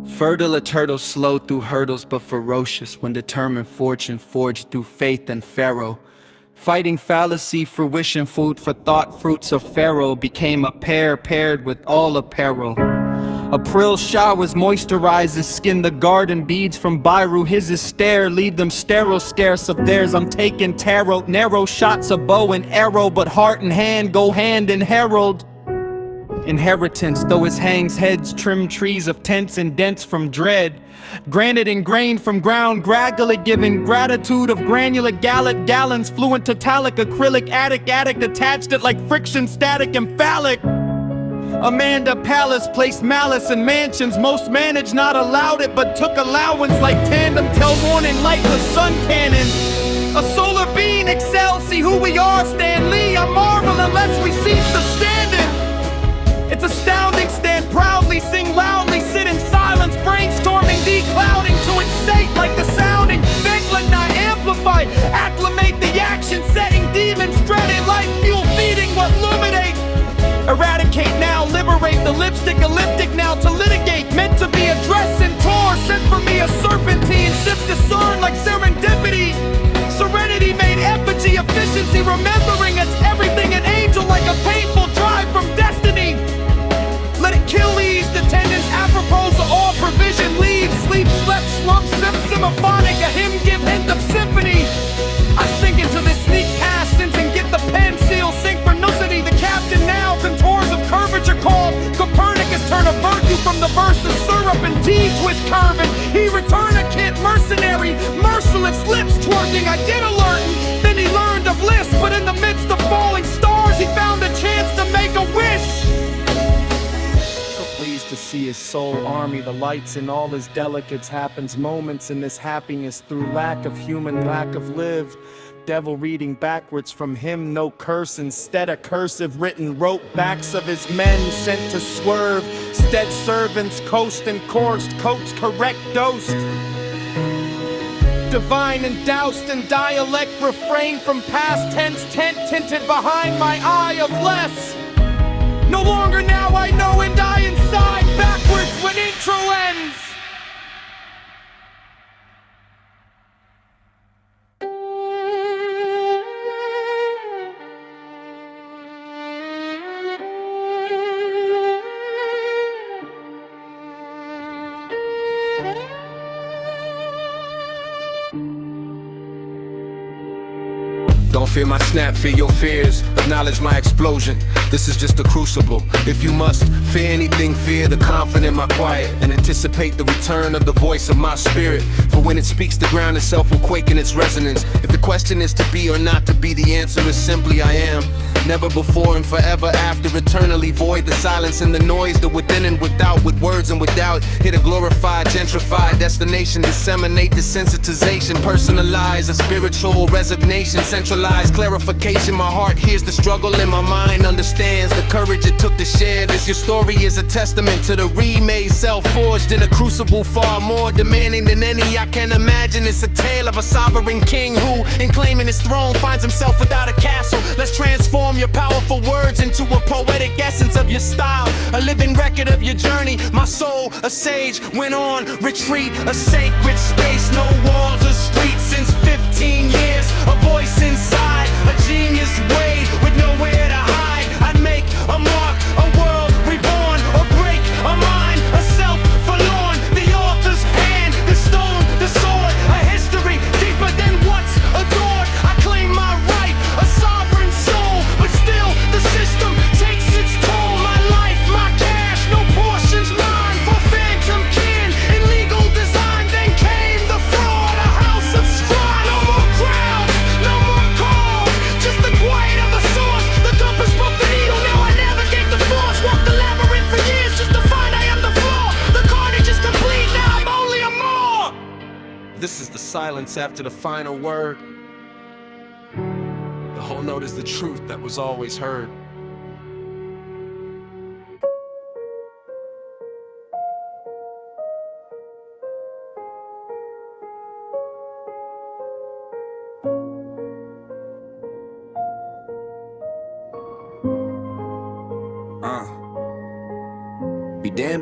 Fertile a turtle slow through hurdles but ferocious when determined fortune forged through faith and Pharaoh. Fighting fallacy, fruition, food for thought, fruits of Pharaoh became a pair paired with all apparel. April showers moisturize his skin, the garden beads from Byru, his stare leave them sterile, scarce of theirs. I'm taking tarot, narrow shots of bow and arrow, but heart and hand go hand in herald. Inheritance, though his hangs heads trim trees of tents and dents from dread. Granite ingrained from ground, gradually giving gratitude of granular gallet, gallons, fluent totalic, acrylic, addict attached it like friction, static, and phallic. Amanda Palace placed malice in mansions, most managed not allowed it, but took allowance like tandem till morning light the sun cannon. A solar being excels, see who we are, Stan Lee. I marvel unless we cease to stand it. It's astounding, stand proudly, sing loudly, sit in silence, brainstorming, declouding to instate like the sounding. Think, let not amplify, acclimate the action, setting demons, dreaded life fuel, feeding what illuminate. Eradicate now, liberate the lipstick, elliptic now to litigate, meant to be addressed and tore, sent for me a serpentine, shift discern like serendipity. Serenity made effigy, efficiency, remembering it's everything an angel like a painful drive from destiny. Let it kill ease, the tendons, apropos of all provision, leave, sleep, slept, slump, symphonic, a hymn give, hint of symphony. I sink into this sneak past since and get the pen seal, synchronicity, the captain now, contours of curvature called Copernicus, turn a virtue from the verse of syrup and tea twist curving. He returned a kid mercenary, merciless lips twerking, I did alert, then he learned of bliss, but in the midst of falling stars, he found a chance to make a wish. Pleased to see his soul army, the lights in all his delicates happens moments in this happiness through lack of human, lack of lived. Devil reading backwards from him, no curse, instead a cursive written wrote backs of his men sent to swerve. Stead servants coast and coursed, coats correct dosed. Divine and doused in dialect, refrain from past tense, tent tinted behind my eye of less. No longer now I know and die inside, backwards when intro ends. Don't fear my snap, fear your fears. Acknowledge my explosion. This is just a crucible. If you must fear anything, fear the confident, my quiet, and anticipate the return of the voice of my spirit. For when it speaks, the ground itself will quake in its resonance. If the question is to be or not to be, the answer is simply I am. Never before and forever after, eternally void. The silence and the noise, the within and without, with words and without. Hit a glorified, gentrified destination. Disseminate desensitization, personalize a spiritual resignation. Centralized clarification, my heart hears the struggle in my mind, understands the courage it took to share this. Your story is a testament to the remade self, forged in a crucible far more demanding than any I can imagine. It's a tale of a sovereign king who, in claiming his throne, finds himself without a castle. Let's transform your powerful words into a poetic essence of your style, a living record of your journey. My soul, a sage, went on retreat, a sacred space, no walls or streets. Since 15 years, a voice inside, a genius way with nowhere to hide. I'd make a mark, a world reborn, or break a mind, a self forlorn. The author's hand, the stone, the sword, a history deeper than what's adored. I claim my right, a sovereign soul, but still the system takes its toll. My life, my cash, no portions mine for phantom kin in legal design. Then came the fraud, a house of straw. No more crowds, no more calls, just the quiet of the source. The compass broke the needle, now I navigate the force. Walk the labyrinth for years just to find I am the flaw. The carnage is complete, now I'm only a more. This is the silence after the final word. The whole note is the truth that was always heard. Be damned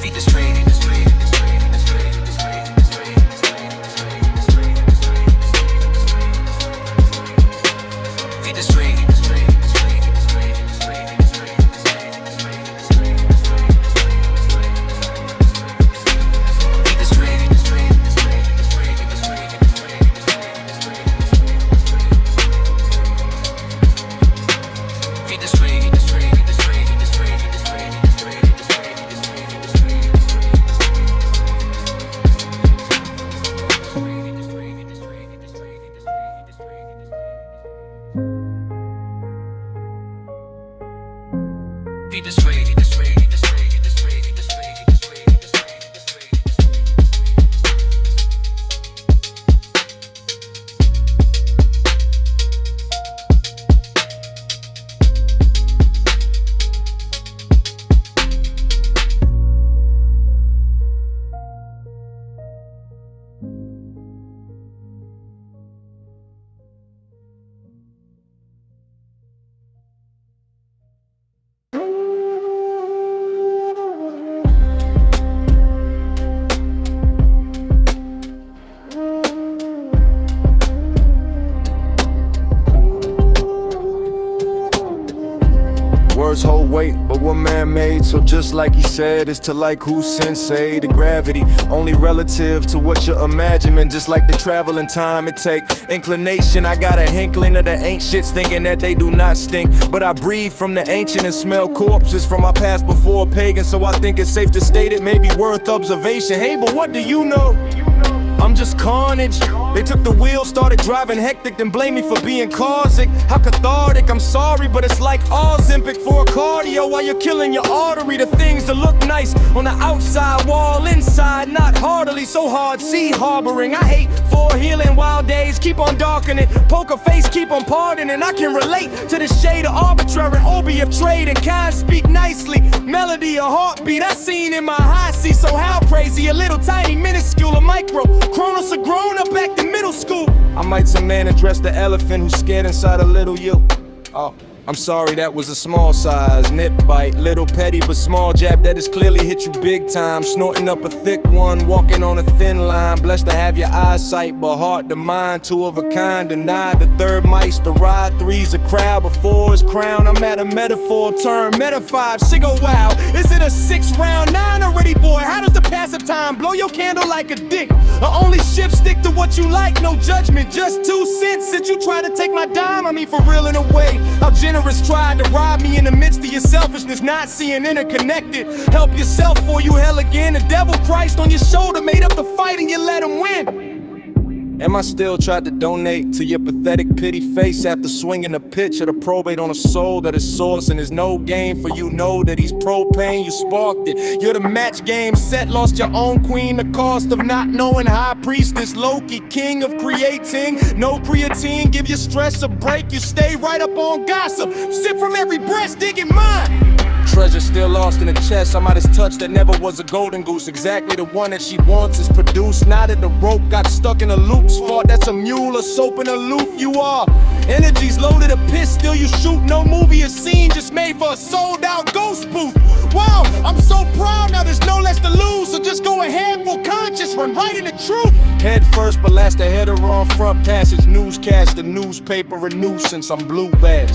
Feed the street. Feed the street. Feed the street. Words hold weight, but we're man-made. So just like he said, it's to like who's sensei. The gravity, only relative to what you're imagining. Just like the travel in time, it take inclination. I got a hinkling of the ain't shits, thinking that they do not stink. But I breathe from the ancient and smell corpses from my past before pagan. So I think it's safe to state it may be worth observation. Hey, but what do you know? I'm just carnage. They took the wheel, started driving hectic, then blame me for being caustic. How cathartic, I'm sorry, but it's like Ozempic for a cardio while you're killing your artery. The things that look nice on the outside wall, inside not heartily, so hard, sea harboring. I hate for healing, wild days keep on darkening, poker face keep on pardoning. I can relate to the shade of arbitrary, obi of trade and kind speak nicely. Melody, a heartbeat, I seen in my high C. So how crazy, a little tiny, minuscule, a micro. Chronos are grown up back to middle school. I might some man address the elephant who's scared inside a little you. Oh, I'm sorry, that was a small size nip bite, little petty but small jab that has clearly hit you big time. Snorting up a thick one, walking on a thin line. Blessed to have your eyesight, but heart to mind. Two of a kind, denied the third mice. The ride three's a crowd before his crown. I'm at a metaphor turn, meta 5, shiggo wow. Is it a 6 round 9 already, boy? How does the passive time blow your candle like a dick? Or only shift stick to what you like, no judgment, just 2 cents. Since you try to take my dime, I mean for real in a way. How generous tried to rob me in the midst of your selfishness, not seeing interconnected. Help yourself or you hell again. The devil Christ on your shoulder made up the fight and you let him win. Am I still tried to donate to your pathetic pity face after swinging the pitch of the probate on a soul that is source and is no game for you? Know that he's propane, you sparked it. You're the match game set, lost your own queen. The cost of not knowing high priestess Loki, king of creating. No creatine, give your stress a break. You stay right up on gossip, sip from every breast, digging mine. Treasure still lost in the chest, I'm out his touch that never was a golden goose. Exactly the one that she wants is produced. Now that the rope got stuck in a loop's fault, that's a mule or soap in a loop. You are energy's loaded a piss, still you shoot. No movie or scene just made for a sold out ghost booth. Wow, I'm so proud now there's no less to lose. So just go ahead, full conscious, run right in the truth. Head first, but last the header on front passage. Newscast, the newspaper, a nuisance, I'm blue badge.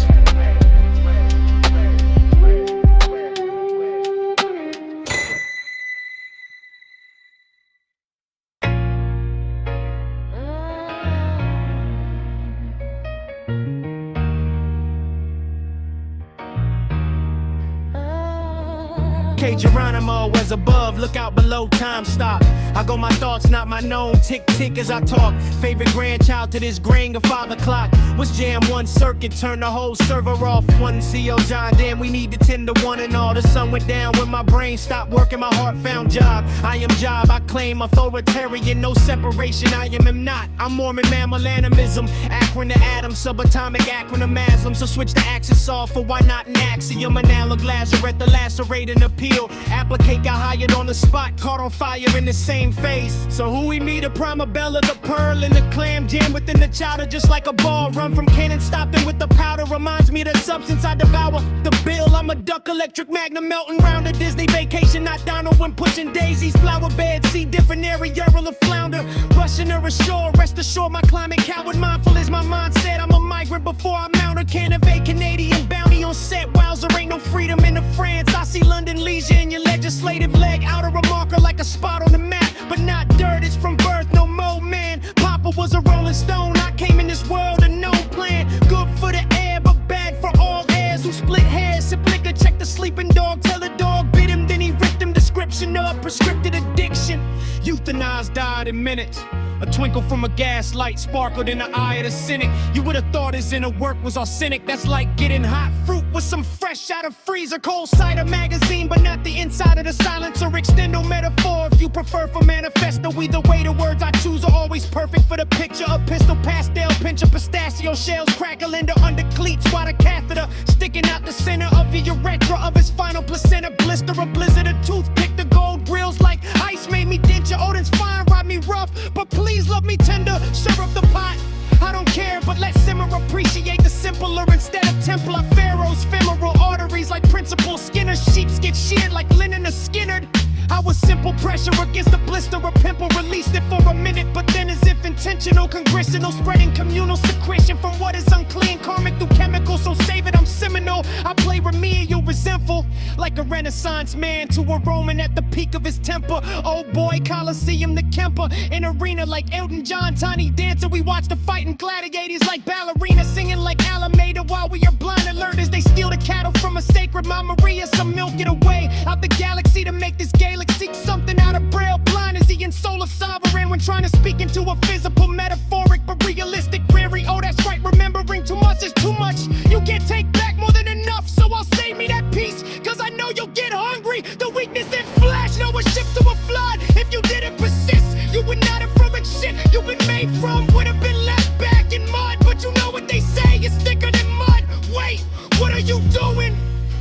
Geronimo as above, look out below, time stop. I go my thoughts, not my known, tick tick as I talk. Favorite grandchild to this grain of 5 o'clock. Was jam one circuit, turn the whole server off. One CO John, damn we need to 10 to 1 and all. The sun went down when my brain stopped working, my heart found job. I am job, I claim authoritarian, no separation, I am not. I'm Mormon mammal animism, acron to atom, subatomic acronomasm. So switch the axis off for why not an axiom, analog lazaret, the lacerating appeal. Applicate got hired on the spot, caught on fire in the same phase. So who we meet, a Primabella, the pearl and the clam, jam within the chowder just like a ball. Run from cannon, stopping with the powder, reminds me of the substance I devour. The bill, I'm a duck, electric magnum melting round a Disney vacation, not Donald when pushing daisies. Flower bed, see different area, a flounder. Rushing her ashore, rest assured my climate coward. Mindful is my mindset, I'm a migrant before I mount her. Can't evade Canadian bounty on set. Wowzer, ain't no freedom in the France. I see London leisure in your legislative leg. Outer remarker like a spot on the map, but not dirt, it's from birth, no more man. Papa was a rolling stone, I came in this world and no plan. Good for the air, but bad for all heirs who split hairs. Sip liquor, check the sleeping dog, tell the dog bit him, then he ripped him. Description of prescripted addiction, euthanized, died in minutes. A twinkle from a gaslight sparkled in the eye of the cynic. You would've thought his inner work was arsenic. That's like getting hot fruit with some fresh out of freezer. Cold cider magazine, but not the inside of the silencer. Extendo metaphor if you prefer for manifesto. Either way, the words I choose are always perfect for the picture. A pistol, pastel, pinch of pistachio shells crackling under cleats. While the catheter sticking out the center of your urethra of his final placenta. Blister, a blizzard, a toothpick, the gold grills like ice made me dent your Odin's fine, ride me rough, but please love me tender. Stir up the pot, I don't care, but let's simmer. Appreciate the simpler instead of Templar. Pharaoh's femoral arteries like principal Skinner. Sheeps get sheared like linen or Skinnerd. I was simple pressure against a blister, a pimple. Released it for a minute, but then as if intentional, congressional, spreading communal secretion from what is unclean, karmic through chemicals. So save it, I'm seminal. I play remedial, resentful, like a Renaissance man to a Roman at the peak of his temper. Old boy, Colosseum, the Kemper, in arena like Elton John, tiny dancer. We watch the fighting gladiators like ballerina, singing like Alameda while we are blind alert as they steal the cattle from a sacred Mama Maria. Some milk it away out the galaxy to make this galaxy seek something out of braille. Blind is he in solar sovereign when trying to speak into a physical, metaphoric, but realistic weary. Oh, that's right, remembering too much is too much. You can't take back more than enough, so I'll save me that piece, cause I know you'll get hungry. The weakness in flesh, know a ship to a flood. If you didn't persist, you would not have from it. Shit you've been made from would have been left back in mud. But you know what they say, it's thicker than mud. Wait, what are you doing?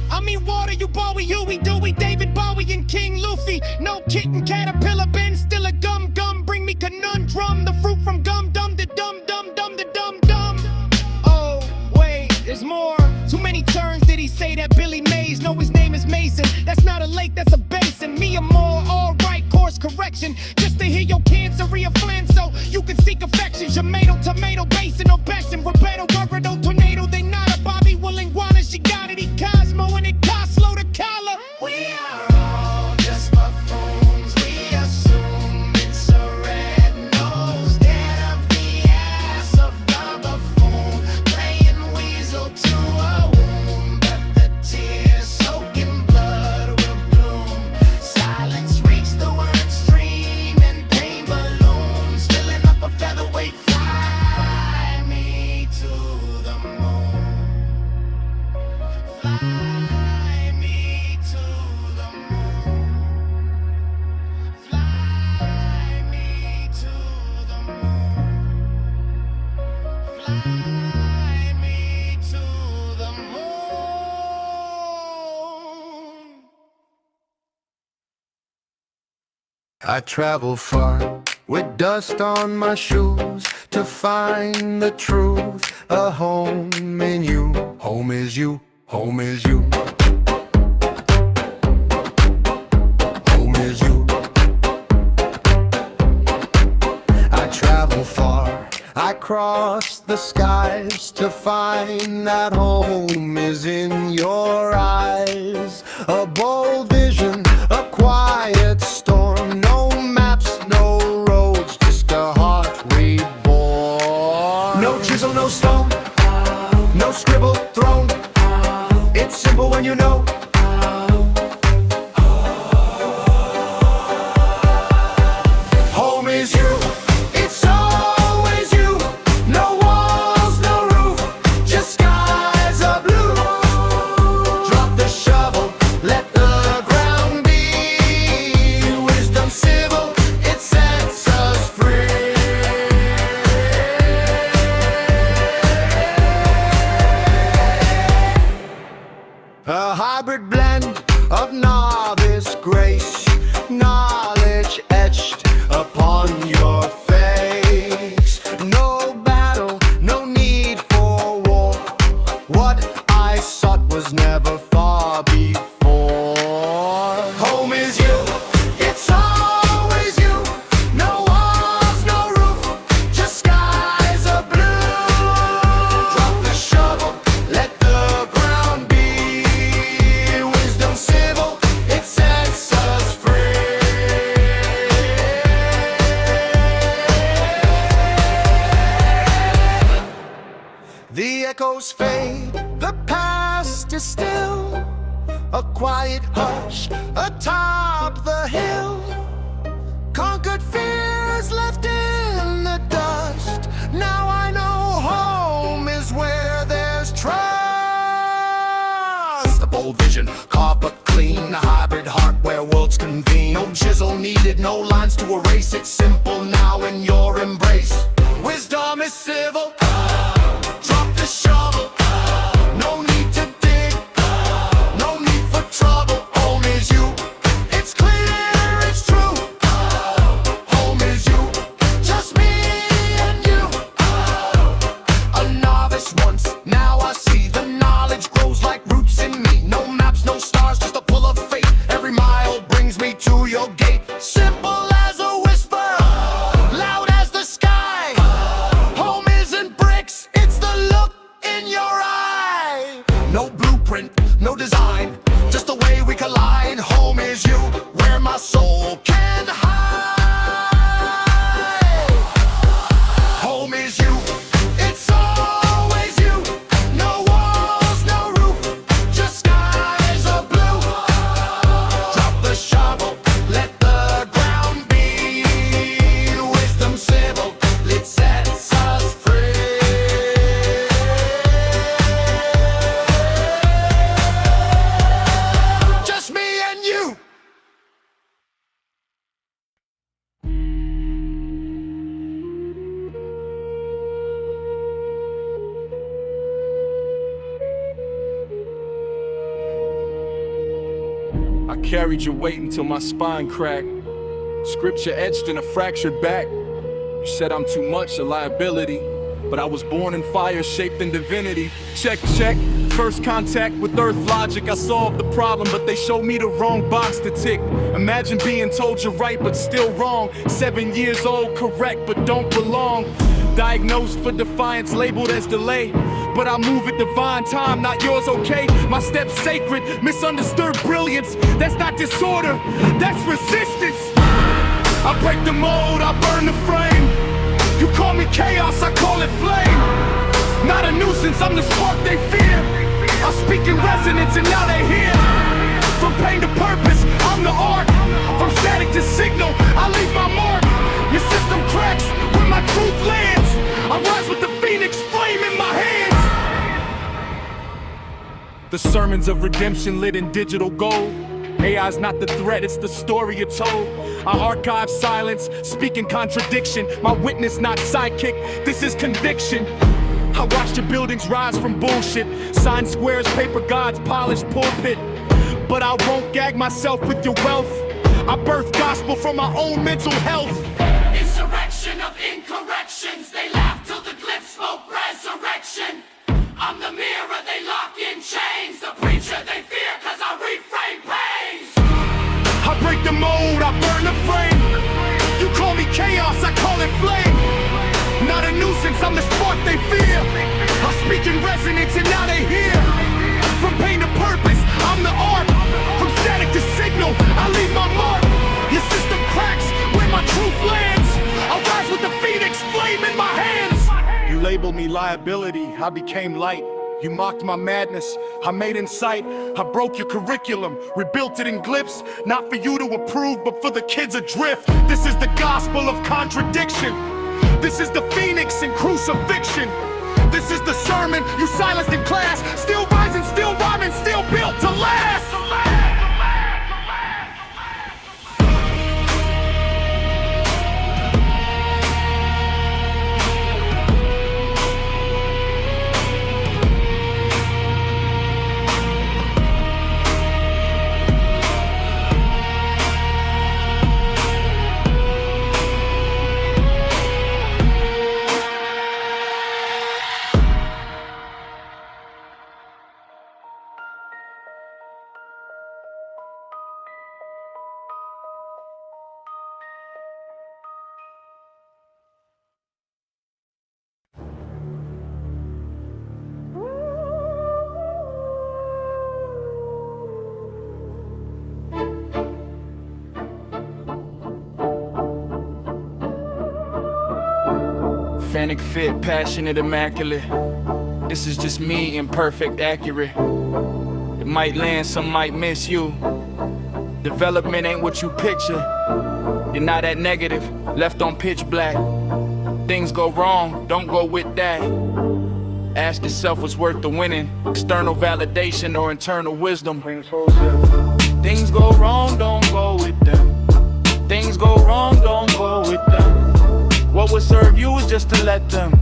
I mean water, you Bowie, Huey, Dewey, David Bowie and King Luffy. No kitten, caterpillar, Ben, still a gum. Bring me conundrum, the fruit from gum, dum, the dum, the dum. Oh, wait, there's more. Too many turns did he say that Billy Mays? No, his name is Mason. That's not a lake, that's a basin. Me and more, alright, course correction. Just to hear your cancer reafflin, so you can seek affection. Tomato, basin, or passion. Roberto, Roberto, tornado, they not a Bobby Willing-Guana. She got it, he Cosmo, and it cost slow to collar. We are all just buffoons. We assume it's a red nose. Dead of the ass of the buffoon. Playing weasel to a wound. But the tears soaking blood will bloom. Silence reeks the word stream and pain balloons. Filling up a featherweight. Fly me to the moon. Fly me to the moon. Fly me to the moon. Fly me to the moon. I travel far with dust on my shoes to find the truth. A home in you. Home is you. Home is you. Home is you. I travel far. I cross the skies to find that home is in your eyes. A bold vision, a quiet storm. No maps, no roads, just a heart reborn. No chisel, no stone, no scribble thrown. It's simple when you know. Home is you. It's always you. No walls, no roof, just skies of blue. Drop the shovel, let the ground be. Wisdom civil, it sets us free. A hybrid blend of novice grace, knowledge etched upon your face. No battle, no need for war. What I sought was never far before. Home is you, it's always you. No walls, no roof, just skies of blue. Drop the shovel, let the ground be. Wisdom civil, it sets us free. The echoes fade, the past is still. A quiet hush atop the hill. Conquered fears left in the dust. Now I know home is where there's trust. A bold vision, carved but clean. A hybrid heart where worlds convene. No chisel needed, no lines to erase. It's simple now in your embrace. Wisdom is civil. Drop the shovel. No need to dig. No need for trouble. Home is you. It's clear, it's true. Home is you. Just me and you. A novice once, now I see. The knowledge grows like roots in me. No maps, no stars, just a pull of fate. Every mile brings me to your gate. Simple as a whisper, loud as the sky. Home isn't bricks, it's the look in your eye. No blueprint, no design, just the way we collide. Home is you, where my soul can hide. Home is you, it's always you. No walls, no roof, just skies of blue. Drop the shovel, let the ground be. Wisdom civil, it sets us free. Just me and you. I carried your weight until my spine cracked. Scripture etched in a fractured back. You said I'm too much, a liability. But I was born in fire, shaped in divinity. Check, check. First contact with earth logic. I solved the problem, but they showed me the wrong box to tick. Imagine being told you're right, but still wrong. 7 years old, correct, but don't belong. Diagnosed for defiance, labeled as delay. But I move at divine time, not yours, okay? My steps sacred, misunderstood brilliance. That's not disorder, that's resistance. I break the mold, I burn the frame. You call me chaos, I call it flame. Not a nuisance, I'm the spark they fear. I speak in resonance and now they hear. From pain to purpose, I'm the art. From static to signal, I leave my mark. Your system cracks when my truth lands. I rise with the phoenix flame in my hands. The sermons of redemption lit in digital gold. AI's not the threat, it's the story you told. I archive silence, speak in contradiction. My witness, not sidekick, this is conviction. I watched your buildings rise from bullshit. Sign squares, paper gods, polished pulpit. But I won't gag myself with your wealth. I birth gospel from my own mental health. Insurrection of incorrections. They laugh till the glyphs spoke resurrection. I'm the mirror they lock in chains. The preacher they fear cause I reframe pains. I break the mold, I burn the frame. You call me chaos, I call it flame. Not a nuisance, I'm the sport they fear. I speak in resonance and now they hear. From pain to purpose, I'm the art. From static to signal, I leave my mark. Your system cracks where my truth lands. I rise with the phoenix flame in my hands. You labeled me liability, I became light. You mocked my madness, I made insight. I broke your curriculum, rebuilt it in glyphs. Not for you to approve, but for the kids adrift. This is the gospel of contradiction. This is the phoenix in crucifixion. This is the sermon you silenced in class. Still rising, still rhyming, still built to last. Fanic fit, passionate, immaculate. This is just me, imperfect, accurate. It might land, some might miss you. Development ain't what you picture. You're not that negative, left on pitch black. Things go wrong, don't go with that. Ask yourself what's worth the winning. External validation or internal wisdom. Things go wrong, don't go with them. Things go wrong, don't go with them. What would serve you is just to let them.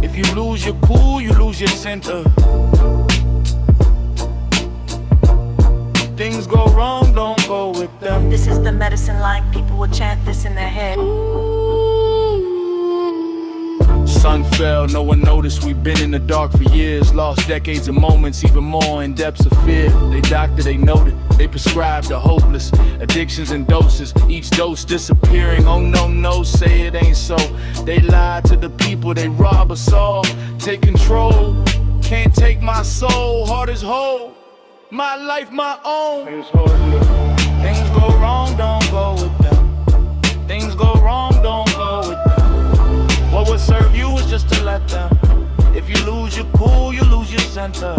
If you lose your cool, you lose your center. Things go wrong, don't go with them. This is the medicine line, people will chant this in their head. Sun fell, no one noticed. We've been in the dark for years. Lost decades of moments, even more in depths of fear. They doctor, they noted, they prescribed the hopeless. Addictions and doses, each dose disappearing. Oh no, no, say it ain't so. They lie to the people, they rob us all. Take control, can't take my soul. Heart is whole, my life my own. Things go wrong, don't go with them. Things go wrong, don't go with them. What would serve you is just to let them. If you lose your cool, you lose your center.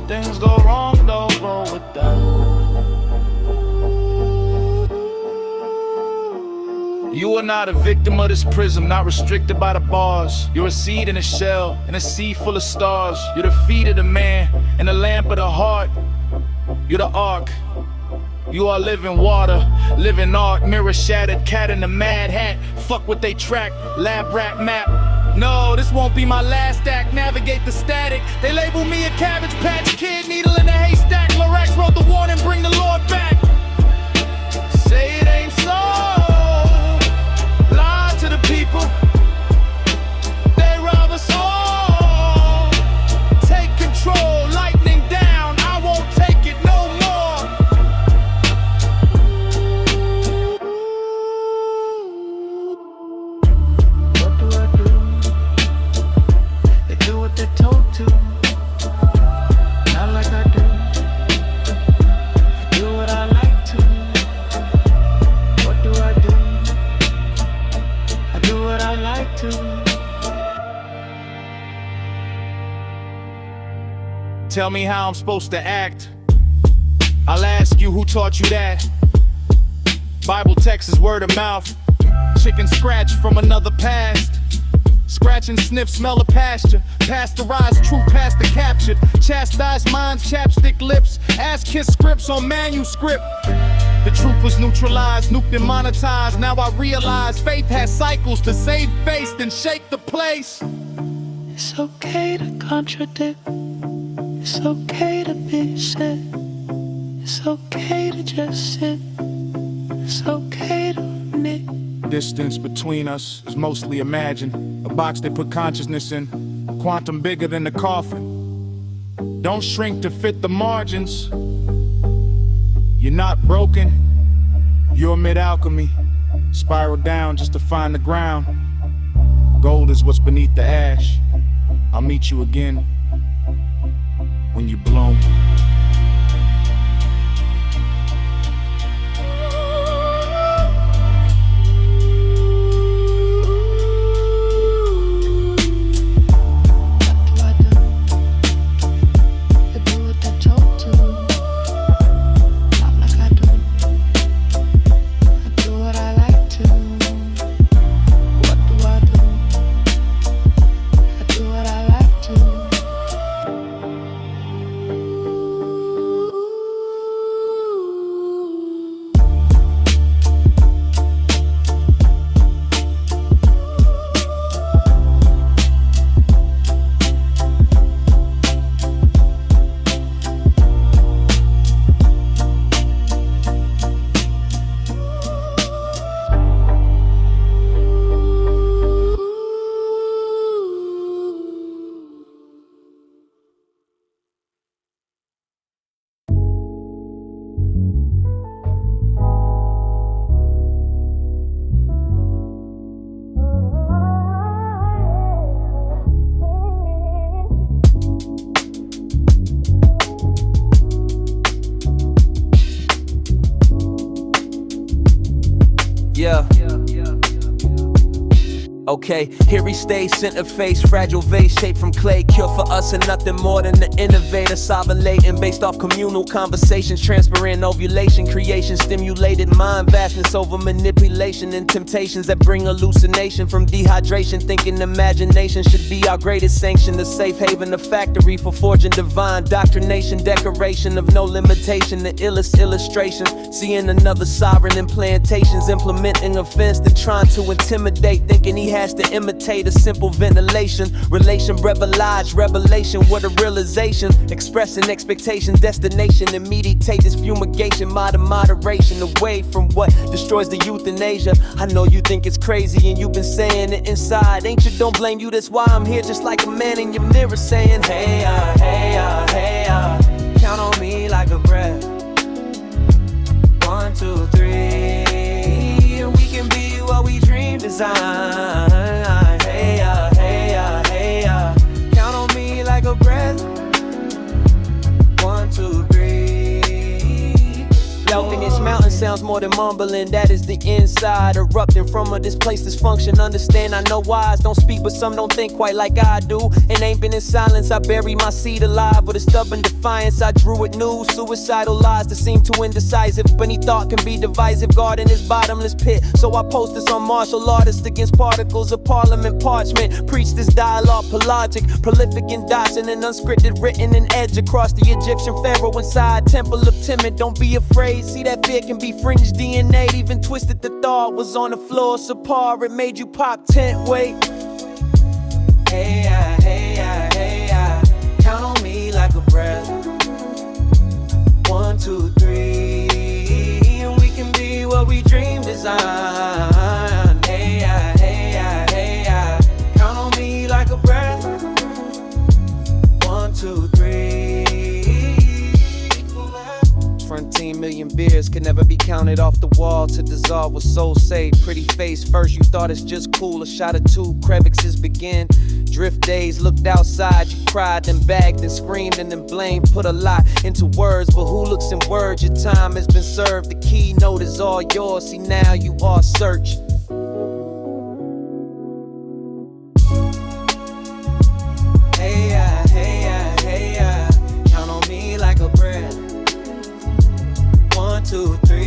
Things go wrong, don't go with them. You are not a victim of this prism, not restricted by the bars. You're a seed in a shell, in a sea full of stars. You're the feet of the man, and the lamp of the heart. You're the ark. You are living water, living art, mirror shattered, cat in a mad hat. Fuck what they track, lab rat map. No, this won't be my last act, navigate the static. They label me a Cabbage Patch Kid, needle in a haystack. Lorax wrote the warning, bring the Lord back. Say it ain't so, lie to the people. They rob us all, take control, lightning down, I won't take it no more. Tell me how I'm supposed to act. I'll ask you who taught you that. Bible text is word of mouth. Chicken scratch from another past. Scratch and sniff, smell of pasture. Pasteurized truth past the captured. Chastised minds, chapstick lips. Ass kiss scripts on manuscript. The truth was neutralized, nuked and monetized. Now I realize faith has cycles to save face, then shake the place. It's okay to contradict. It's okay to be said. It's okay to just sit. It's okay to admit. Distance between us is mostly imagined. A box they put consciousness in, quantum bigger than the coffin. Don't shrink to fit the margins. You're not broken, you're mid-alchemy. Spiral down just to find the ground. Gold is what's beneath the ash. I'll meet you again when you bloom. Yeah. Okay, here he stays, center face, fragile vase, shaped from clay. Cure for us and nothing more than the innovator. Sovereign latent, based off communal conversations. Transparent ovulation, creation, stimulated mind vastness over manipulation and temptations that bring hallucination from dehydration. Thinking imagination should be our greatest sanction. The safe haven, a factory for forging divine doctrination. Decoration of no limitation, the illest illustration. Seeing another sovereign in plantations, implementing offense, then trying to intimidate. Thinking he has to imitate a simple ventilation. Relation, revelage, revelation, what a realization. Expressing expectation, destination, and meditate this fumigation. Moderation, away from what destroys the youth in Asia. I know you think it's crazy and you've been saying it inside. Ain't you, don't blame you, that's why I'm here. Just like a man in your mirror saying, hey, hey, count on me like a breath. 1, 2, 3, and we can be what we dream design. Hey, hey, count on me like a breath. 1, 2, 3. Yelping this mountain sounds more than mumbling. That is the inside erupting from a displaced dysfunction. Understand, I know wise don't speak, but some don't think quite like I do. And ain't been in silence, I bury my seed alive. With a stubborn defiance, I drew it new. Suicidal lies that seem too indecisive. But any thought can be divisive, guard in this bottomless pit. So I post this on martial artists against particles of parliament parchment. Preach this dialogue, pelagic, prolific in doctrine and unscripted, written in edge across the Egyptian pharaoh inside. Temple of timid, don't be afraid. See that fear can be fringed DNA. Even twisted the thought was on the floor, so par it made you pop tent. Wait. Hey, count on me like a breath. 1, 2, 3, and we can be what we dream design. Hey, count on me like a breath. 1, 2, 3. 17 million beers could never be counted off the wall to dissolve with soul saved. Pretty face first, you thought it's just cool. A shot or two, crevices begin. Drift days, looked outside, you cried and begged and screamed and then blamed. Put a lot into words, but who looks in words? Your time has been served. The keynote is all yours. See, now you are searched. Hey, count on me like a breath. 1, 2, 3,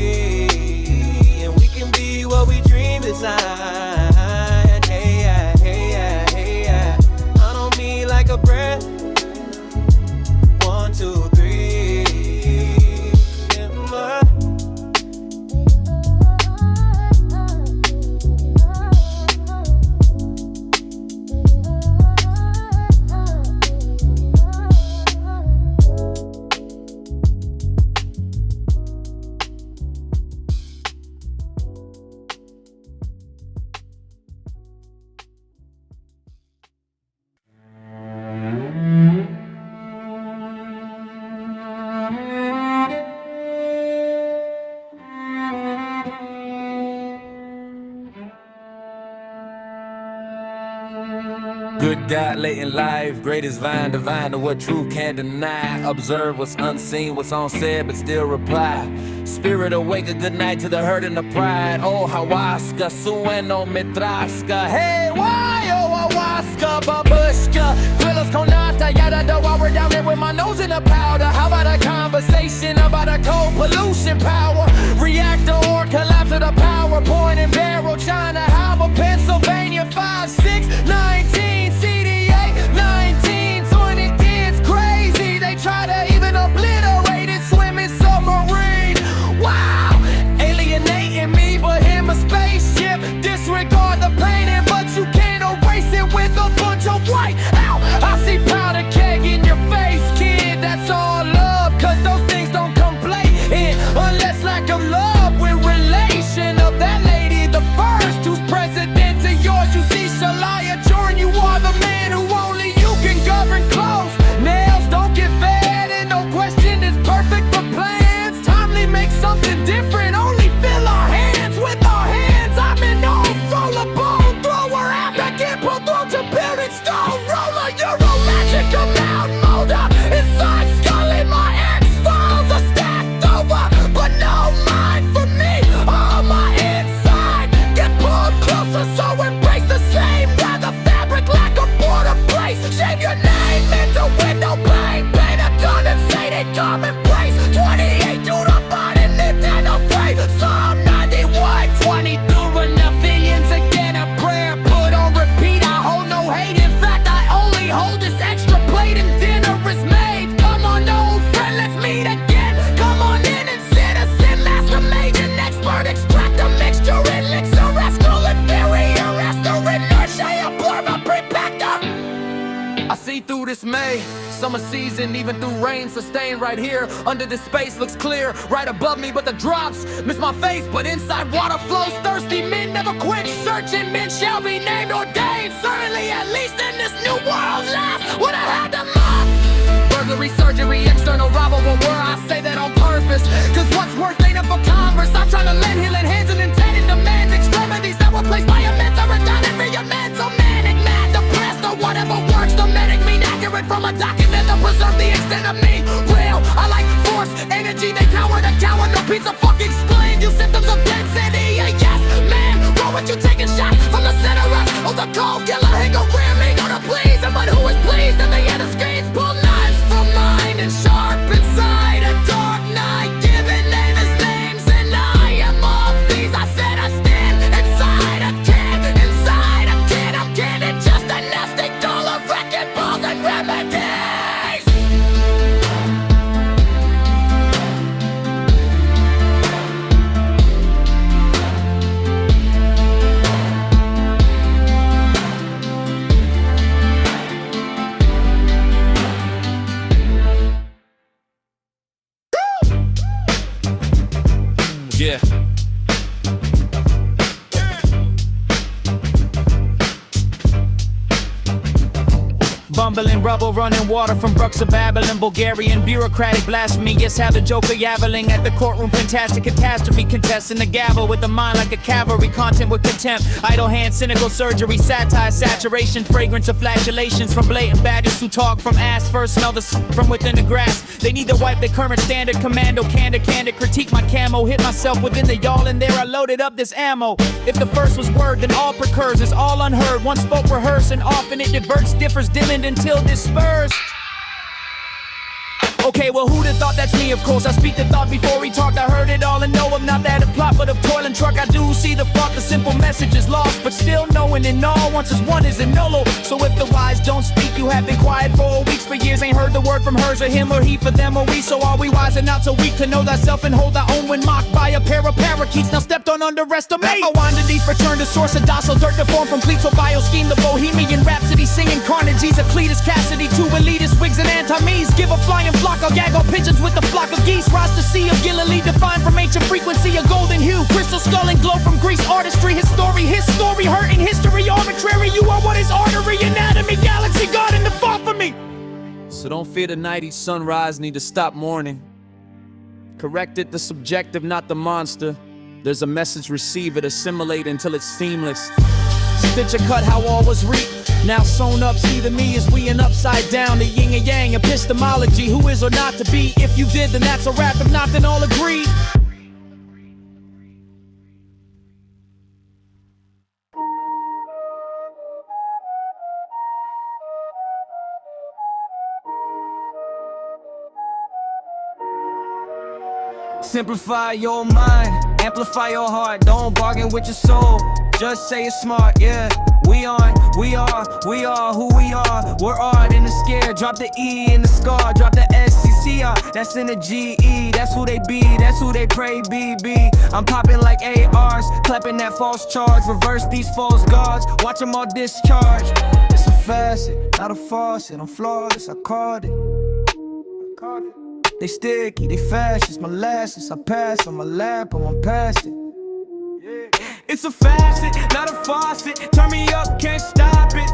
and we can be what we dream design. Hey, count on me like a breath. 1, 2, 3. Good God, late in life, greatest vine, divine to what truth can't deny. Observe what's unseen, what's unsaid, but still reply. Spirit awake, a good night to the hurt and the pride. Oh, Hawaska, sueno metraska. Hey, why, oh, Hawaska, babushka. Pillows konata, yada, da, while we're down there with my nose in the powder. How about a conversation about a cold pollution power? Reactor or collapse of the PowerPoint and barrel, China, Harbor, Pennsylvania, 5, 6, 19, CDA, 19, 20 kids crazy. They try to even obliterate it, swimming submarine. Wow, alienating me, but him a spaceship. Disregard the painting, but you can't erase it with a bunch of white. Ow, I see powder keg in your face, kid. That's all love, cause those things don't come blatant unless lack of love with relation of that lady, the first who's president to yours. You see, shall I adjourn? You are the man who only you can govern. Close nails don't get fed, and no question is perfect for plans. Timely make something different. Only fill our hands with our hands. I'm an old solar bone thrower, after get pulled through to building stone roller. You're a magic amount molder inside skull, and my X-files are stacked over, but no mind for me. All my inside get pulled closer, so embrace the same. Rather fabric like a border place. Shave your name into window pane. Paint a condensated commonplace. 28 to the body, Nintendo play. Psalm 91, 20 through enough billions again. A prayer put on repeat. I hold no hate. In fact, I only hold this extra plate and dinner is made. Come on, old friend, let's meet again. Come on in and citizen, master mage and expert. Extract a mixture, elixir, rascal, inferior, raster, inertia, blur, a prepactor. I see through this May, summer season, even through rain, sustained right here. Under this space looks clear, right above me, but the drops miss my face. But inside water flows thirsty, men never quit searching. Men shall be named, ordained, certainly at least in this new world last. Would have had to mock. Burglary, surgery, external robber, but where I say that on purpose. Cause what's worth ain't up for converse. I'm trying to lend healing hands and intended demand extremities that were placed by a mentor, redundant, regimental, manic, mad, depressed, or whatever works. The medic mean accurate from a document to preserve the extent of me. Real, I like force, energy, they tower the tower. No pizza, fuck explain you symptoms of density. Yes, man, roll with you taking shots from the center of the cold killer. Hang around me, go to please, but who is pleased? And they had the screens, pull knives from mine and sharp inside a dark night. Giving nameless names, and I am off these. I said I stand inside a can, inside a can. I'm getting just a nasty doll of wrecking balls and remedies. Yeah. Bumbling rubble, running water from Brooks of Babylon. Bulgarian bureaucratic blasphemy. Yes, have the joker yaveling at the courtroom. Fantastic catastrophe, contesting the gavel with a mind like a cavalry. Content with contempt, idle hand, cynical surgery. Satire, saturation, fragrance of flatulations from blatant badgers who talk from ass first. Smell the from within the grass. They need to wipe their current standard. Commando, candid, critique my camo. Hit myself within the y'all, and there I loaded up this ammo. If the first was word, then all precurs is all unheard. One spoke, rehearse, and often it diverts, differs, dimming until dispersed. Okay, well, who'd have thought that's me? Of course, I speak the thought before he talked. I heard it all and know I'm not that a plot, but of toil and truck. I do see the fault, the simple message is lost, but still knowing in all, once is one is a nolo. So if the wise don't speak, you have been quiet for weeks, for years, ain't heard the word from hers or him or he, for them or we. So are we wise and not so weak to know thyself and hold our own when mocked by a pair of parakeets? Now stepped on, underestimate. I wind to deep, return to source, a docile dirt deformed from cleats or bio scheme. The Bohemian Rhapsody singing Carnegie's a Cletus Cassidy, two elitist wigs and anti-me's. Give a flying flock of gaggle pigeons with a flock of geese. Rise to sea of Galilee, defined from ancient frequency, a golden hue, crystal skull and glow from Greece. Artistry, his story, hurting history, arbitrary. You are what is artery, anatomy, galaxy, God in the fall for me. So don't fear the night each sunrise, need to stop mourning. Correct it, the subjective, not the monster. There's a message, receive it, assimilate until it's seamless. Stitch a cut how all was reaped. Now sewn up, see the me as we an upside down, the yin and yang epistemology. Who is or not to be? If you did, then that's a rap. If not, then all agree. Simplify your mind, amplify your heart. Don't bargain with your soul, just say it's smart, yeah. We are who we are. We're art in the scare. Drop the E in the scar, drop the SCCR. That's in the GE, that's who they be, that's who they pray be. I'm popping like ARs, clapping that false charge. Reverse these false guards, watch them all discharge. It's a facet, not a faucet. I'm flawless, I caught it. They sticky, they fascist, molasses. I pass on my lap, I'm past it. It's a facet, not a faucet. Turn me up, can't stop it.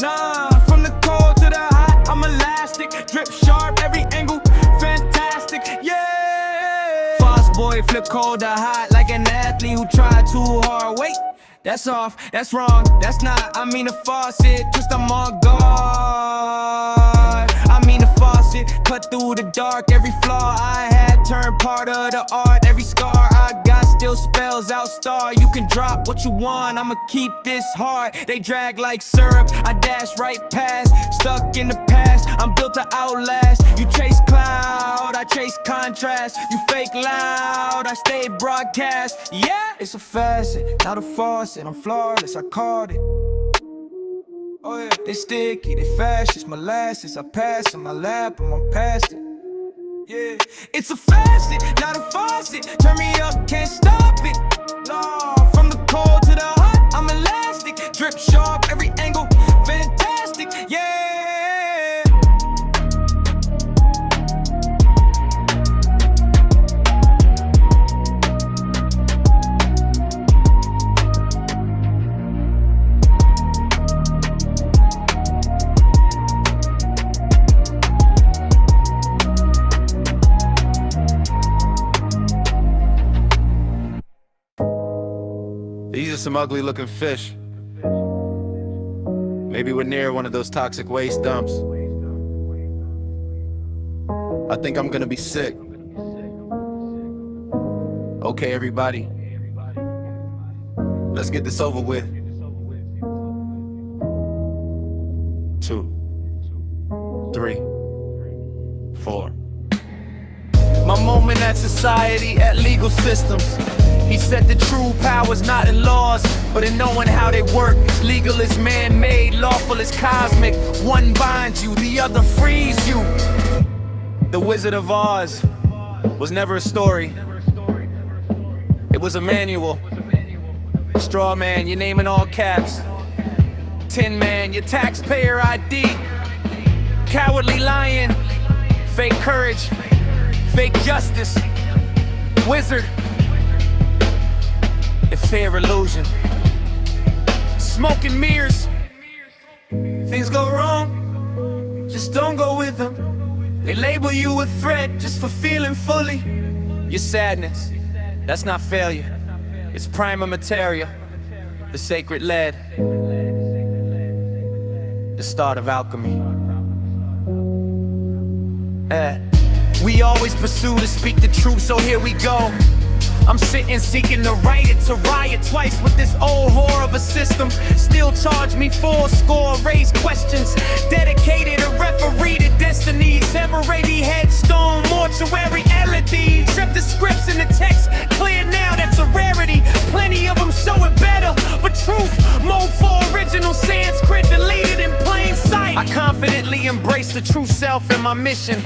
Nah, from the cold to the hot, I'm elastic. Drip sharp, every angle, fantastic, yeah. Fast boy, flip cold to hot, like an athlete who tried too hard. Wait, that's off, that's wrong, that's not. I mean a faucet, twist, I'm on guard. I mean a faucet, cut through the dark. Every flaw I had turned part of the art. Every scar I got still spells out star. You can drop what you want, I'ma keep this hard. They drag like syrup, I dash right past. Stuck in the past, I'm built to outlast. You chase cloud, I chase contrast. You fake loud, I stay broadcast. Yeah, it's a facet, not a faucet. I'm flawless, I caught it. Oh yeah, they sticky, they fascist, molasses. I pass on my lap, I'm past it. Yeah, it's a facet, not a faucet. Turn me up, can't stop it. No, from the cold to the hot, I'm elastic. Drip sharp, every angle, fantastic. Yeah. These are some ugly looking fish. Maybe we're near one of those toxic waste dumps. I think I'm gonna be sick. Okay, everybody. Let's get this over with. 2, 3, 4. My moment at society, at legal systems. He said the true power's not in laws, but in knowing how they work. Legal is man-made, lawful is cosmic. One binds you, the other frees you. The Wizard of Oz was never a story. It was a manual. Straw man, your name in all caps. Tin man, your taxpayer ID. Cowardly lion, fake courage, fake justice. Wizard, a fair illusion. Smoke and mirrors. Things go wrong, just don't go with them. They label you a threat just for feeling fully. Your sadness, that's not failure. It's primal materia, the sacred lead, the start of alchemy. We always pursue to speak the truth, so here we go. I'm sitting seeking to write it, to riot twice with this old whore of a system. Still charge me 4 score, raise questions. Dedicated a referee to destiny. Temporary headstone, mortuary elodie. Trip the scripts in the text, clear now, that's a rarity. Plenty of them show it better, but truth, mode 4 original Sanskrit deleted in plain sight. I confidently embrace the true self in my mission.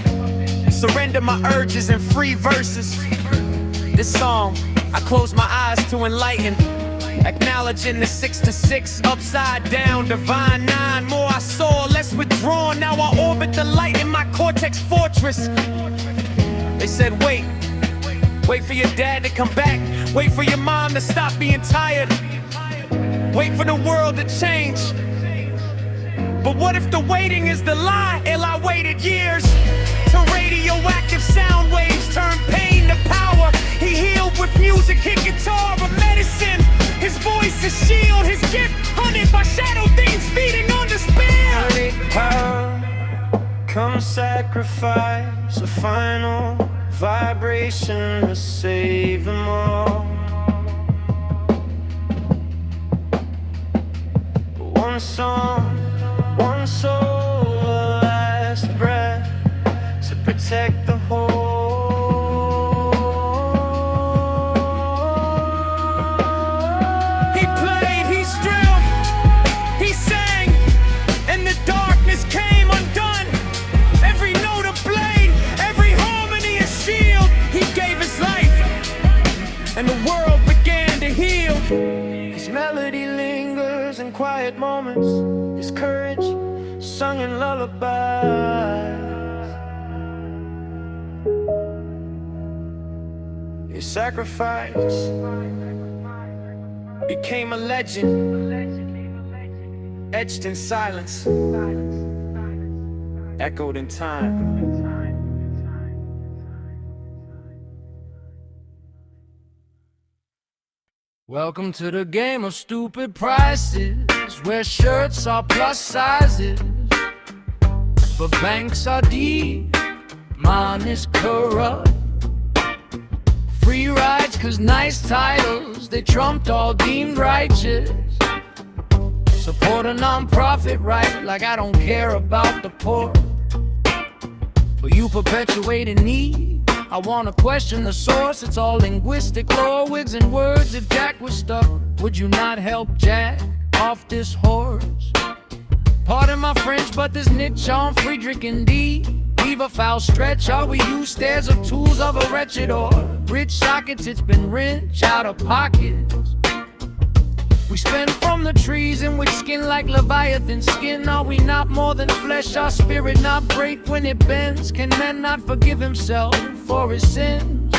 Surrender my urges in free verses. This song, I close my eyes to enlighten. Acknowledging the 6 to 6, upside down, divine 9. More I saw, less withdrawn. Now I orbit the light in my cortex fortress. They said wait, wait for your dad to come back. Wait for your mom to stop being tired. Wait for the world to change. But what if the waiting is the lie? I waited years to radioactive sound waves turn pain to power. He healed with music, hit guitar, a medicine. His voice is shield, his gift hunted by shadow things feeding on despair. sacrifice, a final vibration to save them all. One song, one soul, a last breath to protect the whole. He played, he strilled, he sang, and the darkness came undone. Every note a blade, every harmony a shield. He gave his life, and the world began to heal. His melody lingers in quiet moments, his courage sung in lullabies. His sacrifice became a legend, etched in silence, echoed in time. Welcome to the game of stupid prices, where shirts are plus sizes, but banks are deep, mine is corrupt. Free rides cause nice titles, they trumped all deemed righteous. Support a non-profit right, like I don't care about the poor. But you perpetuating need, I wanna question the source. It's all linguistic lore, wigs and words. If Jack was stuck, would you not help Jack off this horse? Pardon my French, but this niche on Friedrich and D leave a foul stretch. All we use stairs of tools of a wretched or rich sockets. It's been wrench out of pockets. We spend from the trees in which skin like Leviathan skin. Are we not more than flesh? Our spirit not break when it bends? Can man not forgive himself for his sins?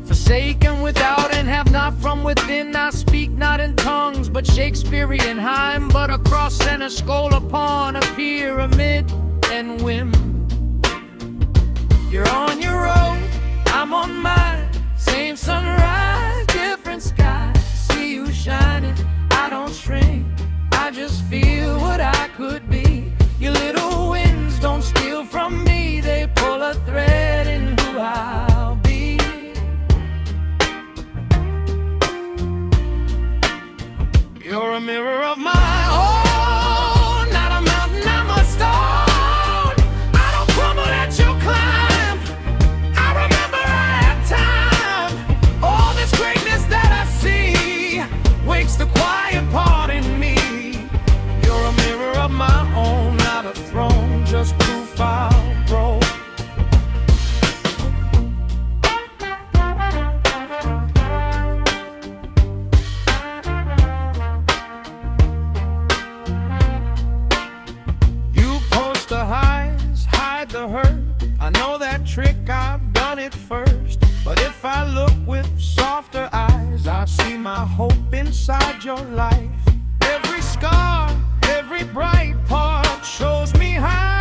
Forsaken without and have not from within. I speak not in tongues but Shakespearean hymn, but a cross and a skull upon a pyramid and whim. You're on your own, I'm on mine. Same sunrise, different sky. See you shining, I don't shrink, I just feel what I could be. Your little winds don't steal from me, they pull a thread in who I'll be. You're a mirror of my own, not a mountain, I'm a stone. I don't crumble at your climb, I remember I had time. All this greatness that I see wakes the quiet part in me. You're a mirror of my own, not a throne, just proof I'll grow. You post the highs, hide the hurt. I know that trick, I've done it first. But if I look with softer eyes, I see my hope inside your life. Every scar, every bright part shows me how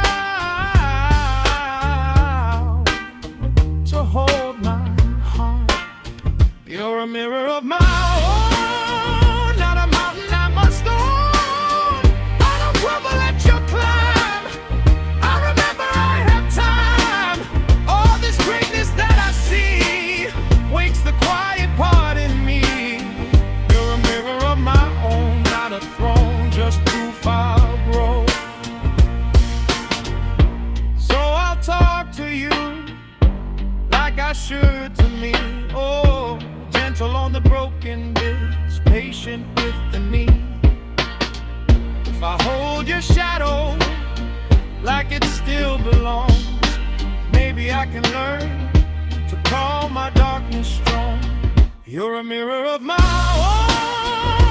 to hold my heart. You're a mirror of my own, not a mountain, I'm a stone. I don't crumble at your climb, I remember I have time. All this greatness that I see wakes the quiet part in me. You're a mirror of my own, not a throne, just proof I'll grow. So I'll talk to you like I should to me. Oh, gentle on the broken bits, patient with the need. If I hold your shadow like it still belongs, maybe I can learn to call my darkness strong. You're a mirror of my own.